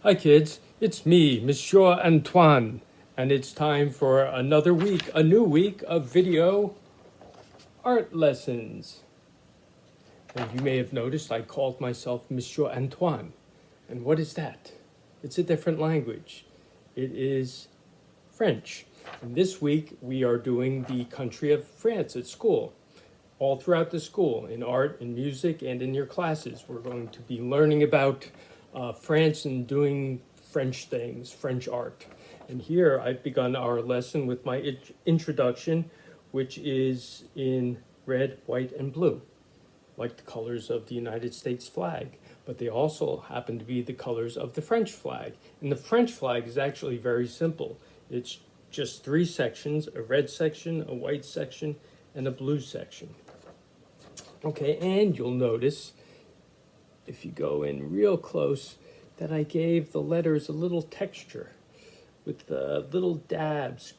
Hi kids, it's me, Monsieur Antoine, and it's time for another week, a new week of video art lessons. And you may have noticed I called myself Monsieur Antoine. And what is that? It's a different language. It is French. And this week we are doing the country of France at school. All throughout the school, in art, in music, and in your classes, we're going to be learning about France and doing French things, French art. And here I've begun our lesson with my introduction, which is in red, white, and blue, like the colors of the United States flag. But they also happen to be the colors of the French flag. And the French flag is actually very simple. It's just three sections: a red section, a white section, and a blue section. Okay, and you'll notice, if you go in real close, that I gave the letters a little texture with little dabs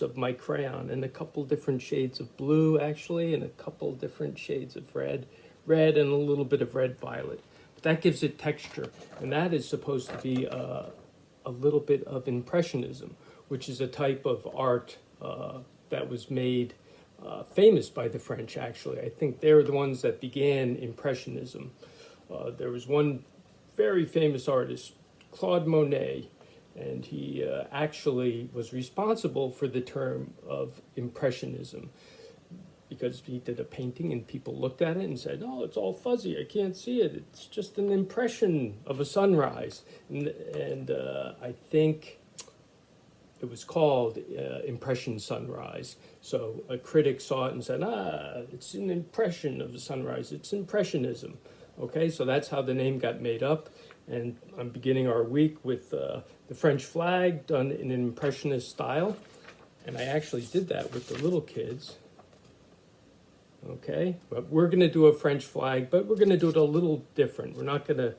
of my crayon, and a couple different shades of blue actually, and a couple different shades of red, and a little bit of red violet. But that gives it texture, and that is supposed to be a little bit of Impressionism, which is a type of art that was made famous by the French, actually. I think they're the ones that began Impressionism. There was one very famous artist, Claude Monet, and he actually was responsible for the term of Impressionism, because he did a painting and people looked at it and said, "Oh, it's all fuzzy, I can't see it. It's just an impression of a sunrise." And I think it was called Impression Sunrise. So a critic saw it and said, it's an impression of the sunrise. It's Impressionism. Okay, so that's how the name got made up. And I'm beginning our week with the French flag done in an Impressionist style. And I actually did that with the little kids. Okay, but we're going to do a French flag, but we're going to do it a little different. We're not going to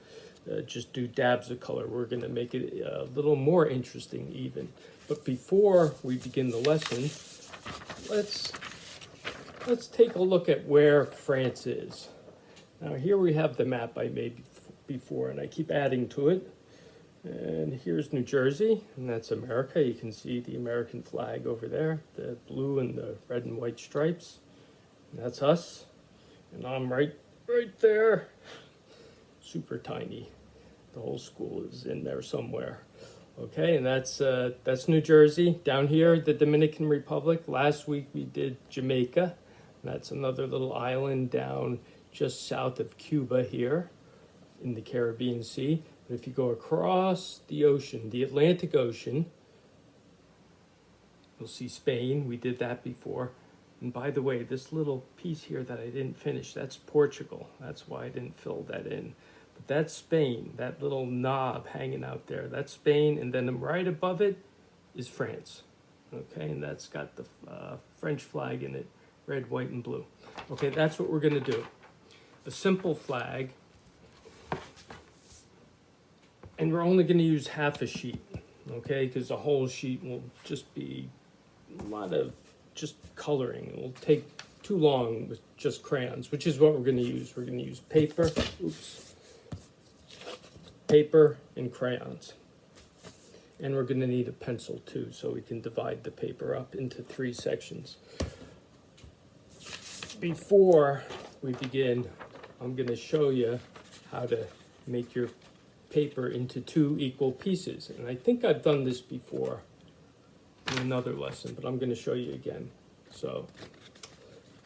just do dabs of color. We're going to make it a little more interesting even. But before we begin the lesson, let's take a look at where France is. Now here we have the map I made before, and I keep adding to it. And here's New Jersey, and that's America. You can see the American flag over there, the blue and the red and white stripes. And that's us, and I'm right there, super tiny. The whole school is in there somewhere. Okay, and that's New Jersey. Down here, the Dominican Republic. Last week we did Jamaica. And that's another little island down just south of Cuba here in the Caribbean Sea. And if you go across the ocean, the Atlantic Ocean, you'll see Spain. We did that before. And by the way, this little piece here that I didn't finish, that's Portugal. That's why I didn't fill that in. But that's Spain, that little knob hanging out there. That's Spain, and then right above it is France. Okay, and that's got the French flag in it, red, white, and blue. Okay, that's what we're gonna do. A simple flag, and we're only gonna use half a sheet, okay? Because the whole sheet will just be a lot of just coloring. It will take too long with just crayons, which is what we're going to use. We're going to use paper, paper and crayons. And we're going to need a pencil too, so we can divide the paper up into three sections. Before we begin, I'm going to show you how to make your paper into two equal pieces. And I think I've done this before in another lesson, but I'm going to show you again. So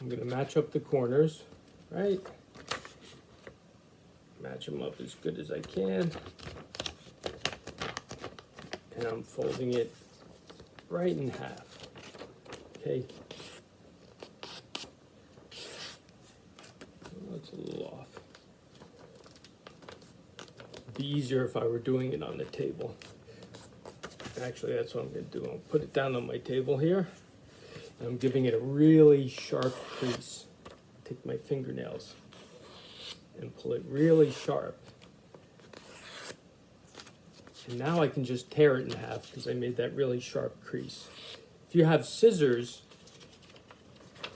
I'm going to match up the corners, right? Match them up as good as I can. And I'm folding it right in half. Okay. That's a little off. It'd be easier if I were doing it on the table. Actually, that's what I'm going to do. I'll put it down on my table here. And I'm giving it a really sharp crease. Take my fingernails and pull it really sharp. And now I can just tear it in half because I made that really sharp crease. If you have scissors,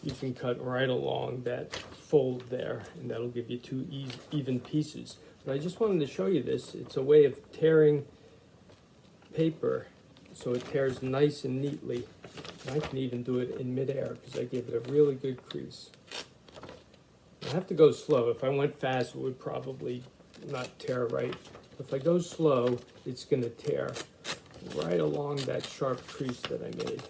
you can cut right along that fold there, and that'll give you two even pieces. But I just wanted to show you this. It's a way of tearing paper so it tears nice and neatly. And I can even do it in midair because I gave it a really good crease. I have to go slow. If I went fast, it would probably not tear right. If I go slow, it's going to tear right along that sharp crease that I made.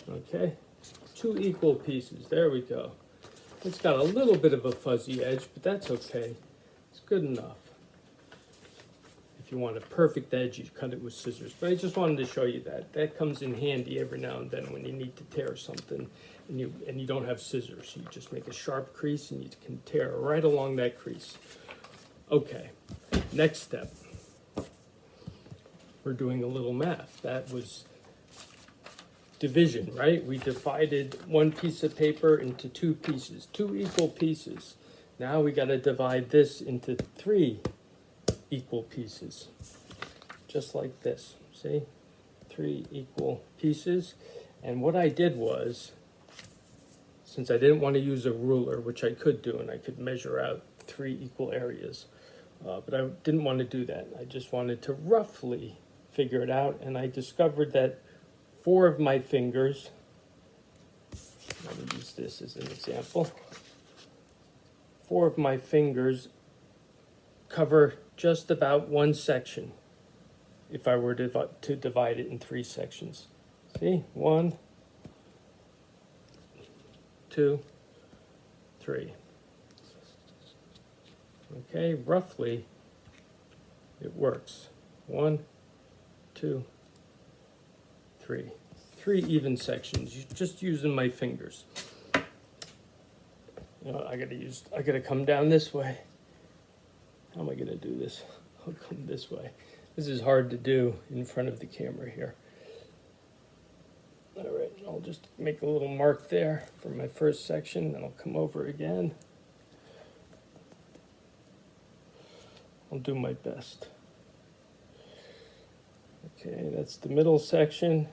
Okay, 2 equal pieces. There we go. It's got a little bit of a fuzzy edge, but that's okay. It's good enough. If you want a perfect edge, you cut it with scissors. But I just wanted to show you that. That comes in handy every now and then when you need to tear something and you don't have scissors. You just make a sharp crease and you can tear right along that crease. Okay, next step. We're doing a little math. That was division, right? We divided one piece of paper into 2 pieces, 2 equal pieces. Now we got to divide this into 3 equal pieces, just like this. See, 3 equal pieces. And what I did was, since I didn't want to use a ruler, which I could do, and I could measure out 3 equal areas, but I didn't want to do that. I just wanted to roughly figure it out, and I discovered that 4 of my fingers, let me use this as an example, 4 of my fingers cover just about 1 section if I were to divide it in 3 sections. See, 1, 2, 3. Okay, roughly it works. 1, 2, 3. 3 even sections, just using my fingers. You know, I gotta come down this way. How am I gonna do this? I'll come this way. This is hard to do in front of the camera here. All right, I'll just make a little mark there for my first section, then I'll come over again. I'll do my best. Okay, that's the middle section.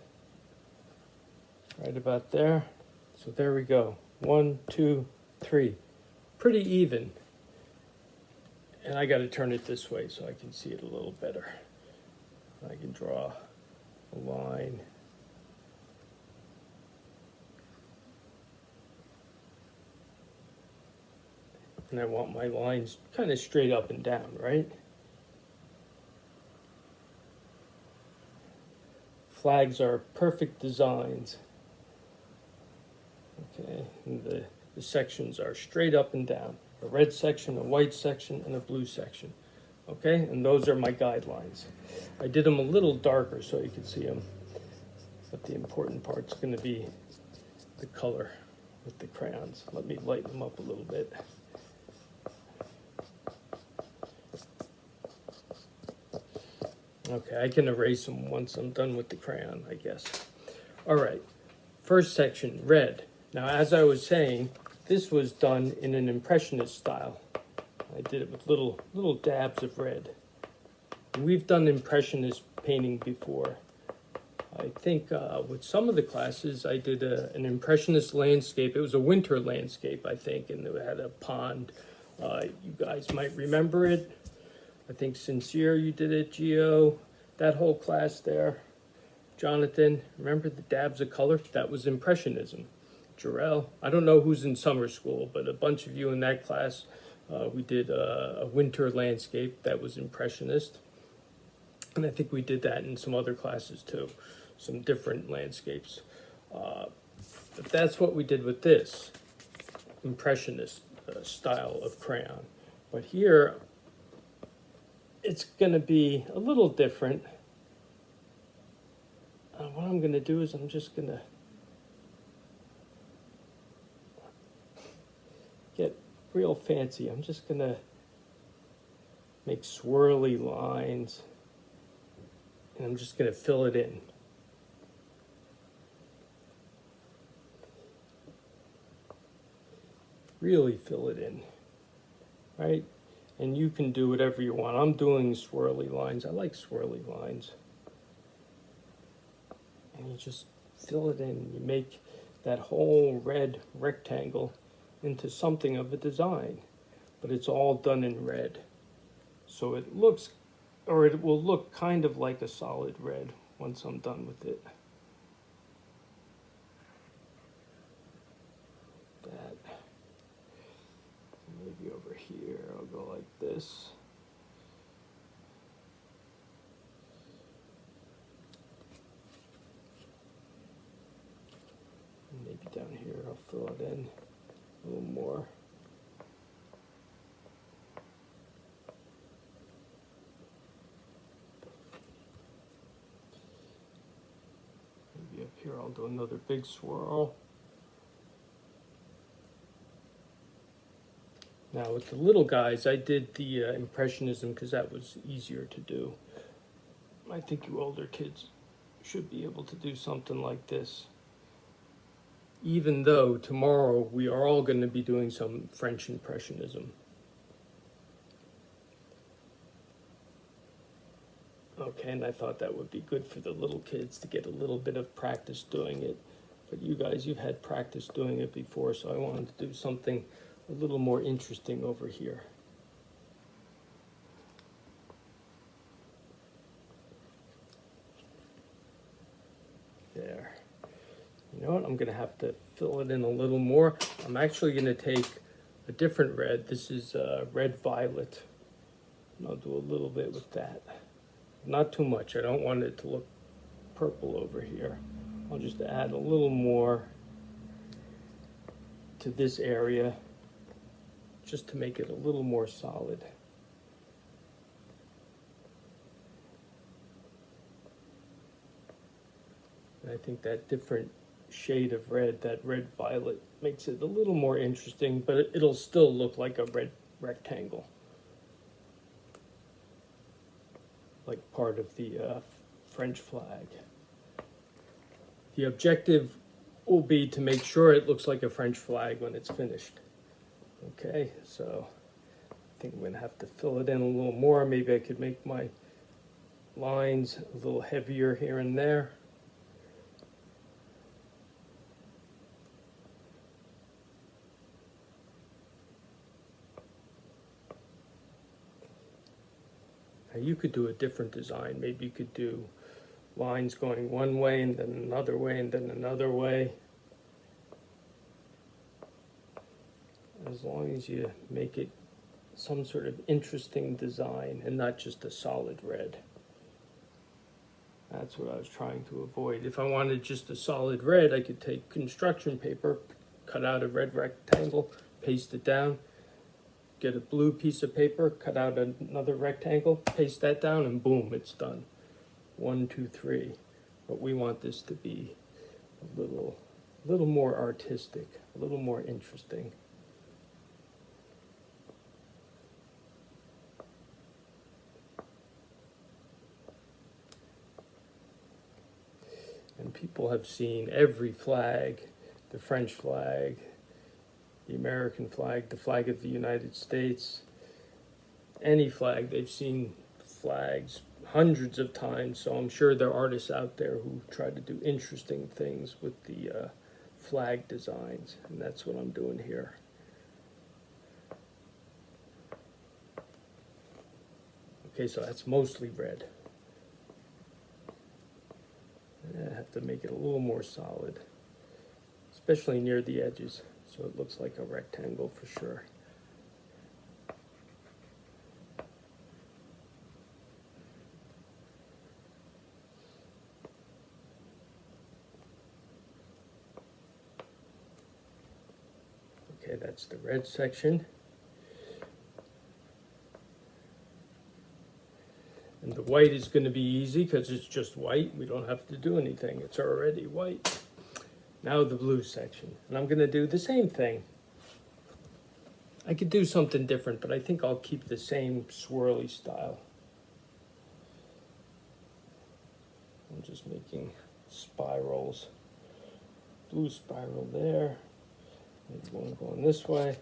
Right about there. So there we go. 1, 2, 3. Pretty even. And I got to turn it this way so I can see it a little better. I can draw a line. And I want my lines kind of straight up and down, right? Flags are perfect designs. Okay, and the sections are straight up and down. A red section, a white section, and a blue section. Okay, and those are my guidelines. I did them a little darker so you can see them. But the important part's going to be the color with the crayons. Let me lighten them up a little bit. Okay, I can erase them once I'm done with the crayon, I guess. All right, first section, red. Now, as I was saying, this was done in an impressionist style. I did it with little dabs of red. We've done impressionist painting before. I think with some of the classes, I did an impressionist landscape. It was a winter landscape, I think, and it had a pond. You guys might remember it. I think Sincere, you did it, Gio, that whole class there. Jonathan, remember the dabs of color? That was Impressionism. Jarrell, I don't know who's in summer school, but a bunch of you in that class, we did a winter landscape that was Impressionist. And I think we did that in some other classes too, some different landscapes. But that's what we did with this Impressionist style of crayon. But here, it's going to be a little different. What I'm going to do is I'm just going to get real fancy. I'm just going to make swirly lines, and I'm just going to fill it in. Really fill it in, right? And you can do whatever you want. I'm doing swirly lines. I like swirly lines. And you just fill it in. You make that whole red rectangle into something of a design, but it's all done in red. So it looks, or it will look kind of like a solid red once I'm done with it. That. Maybe over here, I'll go like this. Maybe down here, I'll fill it in a little more. Maybe up here, I'll do another big swirl. Now with the little guys, I did the Impressionism because that was easier to do. I think you older kids should be able to do something like this. Even though tomorrow we are all going to be doing some French Impressionism. Okay, and I thought that would be good for the little kids to get a little bit of practice doing it. But you guys, you've had practice doing it before, so I wanted to do something a little more interesting over here. There. You know what? I'm going to have to fill it in a little more. I'm actually going to take a different red. This is red violet. And I'll do a little bit with that. Not too much. I don't want it to look purple over here. I'll just add a little more to this area just to make it a little more solid. And I think that different shade of red, that red violet, makes it a little more interesting, but it'll still look like a red rectangle, like part of the French flag. The objective will be to make sure it looks like a French flag when it's finished. Okay, so I think I'm going to have to fill it in a little more. Maybe I could make my lines a little heavier here and there. Now you could do a different design. Maybe you could do lines going one way and then another way and then another way. As long as you make it some sort of interesting design and not just a solid red. That's what I was trying to avoid. If I wanted just a solid red, I could take construction paper, cut out a red rectangle, paste it down, get a blue piece of paper, cut out another rectangle, paste that down, and boom, it's done. 1, 2, 3. But we want this to be a little more artistic, a little more interesting. And people have seen every flag, the French flag, the American flag, the flag of the United States, any flag. They've seen flags hundreds of times, so I'm sure there are artists out there who try to do interesting things with the flag designs, and that's what I'm doing here. Okay, so that's mostly red. I have to make it a little more solid, especially near the edges, so it looks like a rectangle for sure. Okay, that's the red section. And the white is going to be easy because it's just white. We don't have to do anything. It's already white. Now the blue section. And I'm going to do the same thing. I could do something different, but I think I'll keep the same swirly style. I'm just making spirals. Blue spiral there. Maybe one going this way.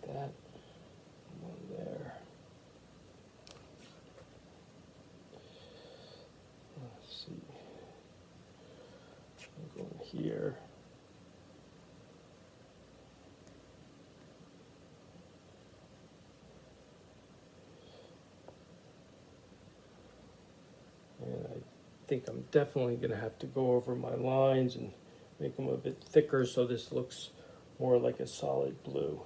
That. There. Let's see. here. And I think I'm definitely going to have to go over my lines and make them a bit thicker so this looks more like a solid blue.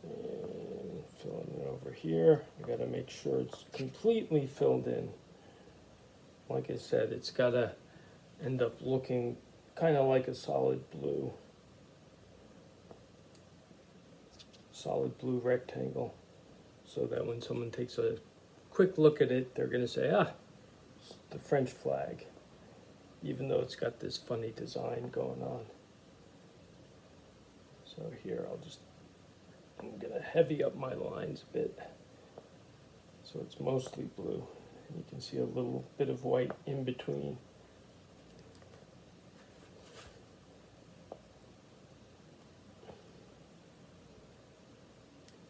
And filling it over here. I got to make sure it's completely filled in. Like I said, it's got to end up looking kind of like a solid blue rectangle, so that when someone takes a quick look at it, they're going to say, ah, it's the French flag, even though it's got this funny design going on. So here I'm going to heavy up my lines a bit so it's mostly blue. And you can see a little bit of white in between.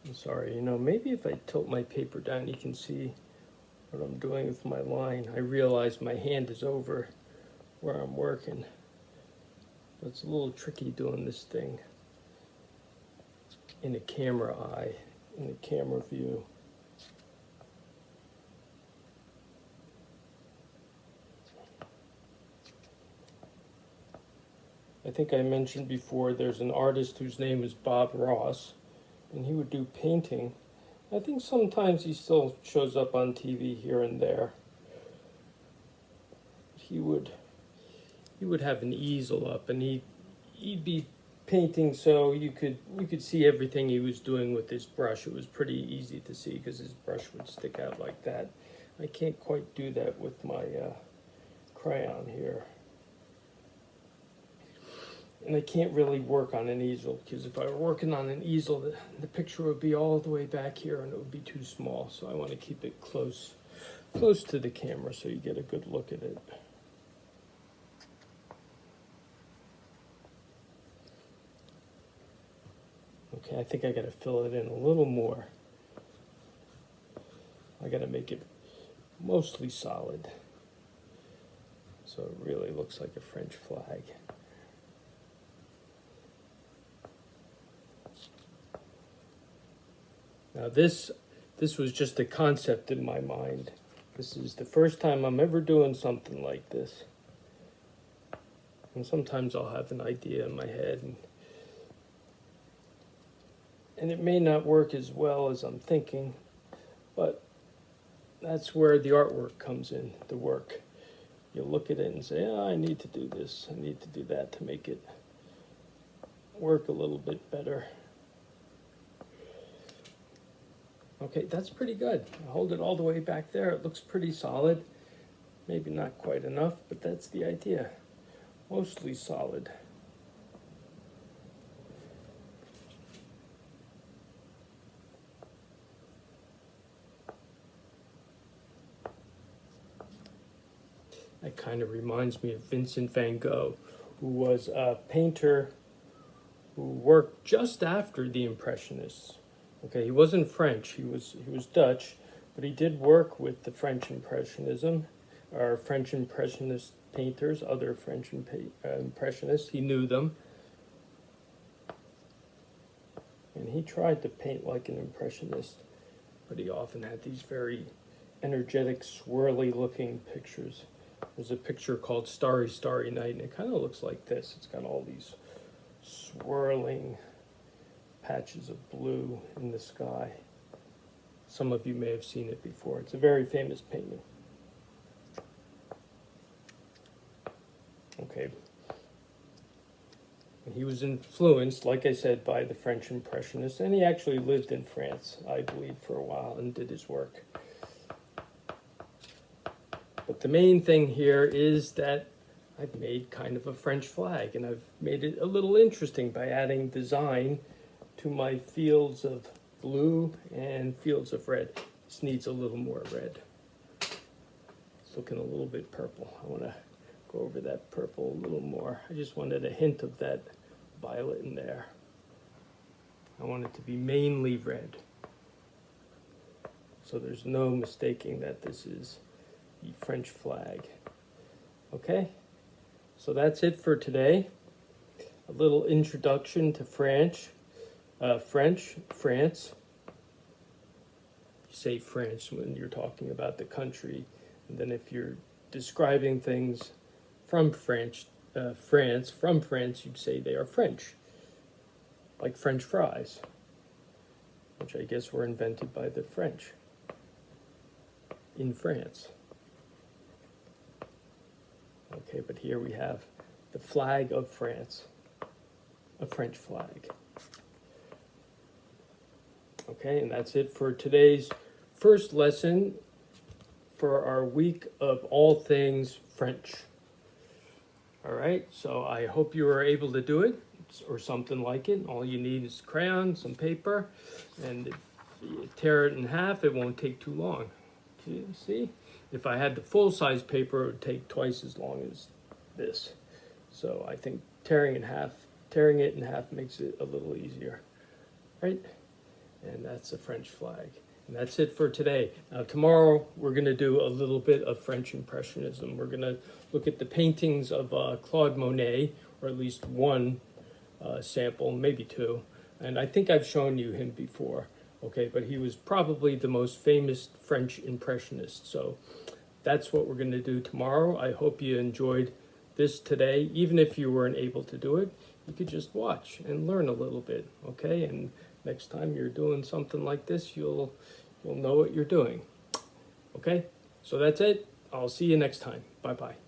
I'm sorry, maybe if I tilt my paper down, you can see what I'm doing with my line. I realize my hand is over where I'm working. It's a little tricky doing this thing in a camera eye, in a camera view. I think I mentioned before there's an artist whose name is Bob Ross, and he would do painting. I think sometimes he still shows up on TV here and there. He would have an easel up, and he'd be painting so you could see everything he was doing with his brush. It was pretty easy to see because his brush would stick out like that. I can't quite do that with my crayon here. And I can't really work on an easel, because if I were working on an easel, the picture would be all the way back here and it would be too small. So I want to keep it close to the camera so you get a good look at it. Okay, I think I got to fill it in a little more. I got to make it mostly solid so it really looks like a French flag. Now this was just a concept in my mind. This is the first time I'm ever doing something like this. And sometimes I'll have an idea in my head and it may not work as well as I'm thinking, but that's where the artwork comes in, the work. You look at it and say, oh, I need to do this, I need to do that to make it work a little bit better. Okay, that's pretty good. I hold it all the way back there. It looks pretty solid. Maybe not quite enough, but that's the idea. Mostly solid. That kind of reminds me of Vincent van Gogh, who was a painter who worked just after the Impressionists. Okay, he wasn't French, he was Dutch, but he did work with the French Impressionism, or French Impressionist painters, other French Impressionists. He knew them. And he tried to paint like an Impressionist, but he often had these very energetic, swirly looking pictures. There's a picture called Starry, Starry Night, and it kind of looks like this. It's got all these swirling patches of blue in the sky. Some of you may have seen it before. It's a very famous painting. Okay. He was influenced, like I said, by the French Impressionists, and he actually lived in France, I believe, for a while and did his work. But the main thing here is that I've made kind of a French flag, and I've made it a little interesting by adding design to my fields of blue and fields of red. This needs a little more red. It's looking a little bit purple. I want to go over that purple a little more. I just wanted a hint of that violet in there. I want it to be mainly red. So there's no mistaking that this is the French flag. Okay, so that's it for today. A little introduction to France. You say France when you're talking about the country, and then if you're describing things from France, you'd say they are French, like French fries, which I guess were invented by the French in France. Okay, but here we have the flag of France, a French flag. Okay, and that's it for today's first lesson for our week of all things French. All right, so I hope you were able to do it or something like it. All you need is crayon, some paper, and if you tear it in half, it won't take too long. You see? If I had the full-size paper, it would take twice as long as this. So I think tearing it in half makes it a little easier, right? And that's a French flag. And that's it for today. Now tomorrow we're going to do a little bit of French Impressionism. We're going to look at the paintings of Claude Monet, or at least one sample, maybe two. And I think I've shown you him before. Okay, but he was probably the most famous French Impressionist. So that's what we're going to do tomorrow. I hope you enjoyed this today. Even if you weren't able to do it, you could just watch and learn a little bit, okay? And next time you're doing something like this, you'll know what you're doing, okay? So that's it. I'll see you next time. Bye-bye.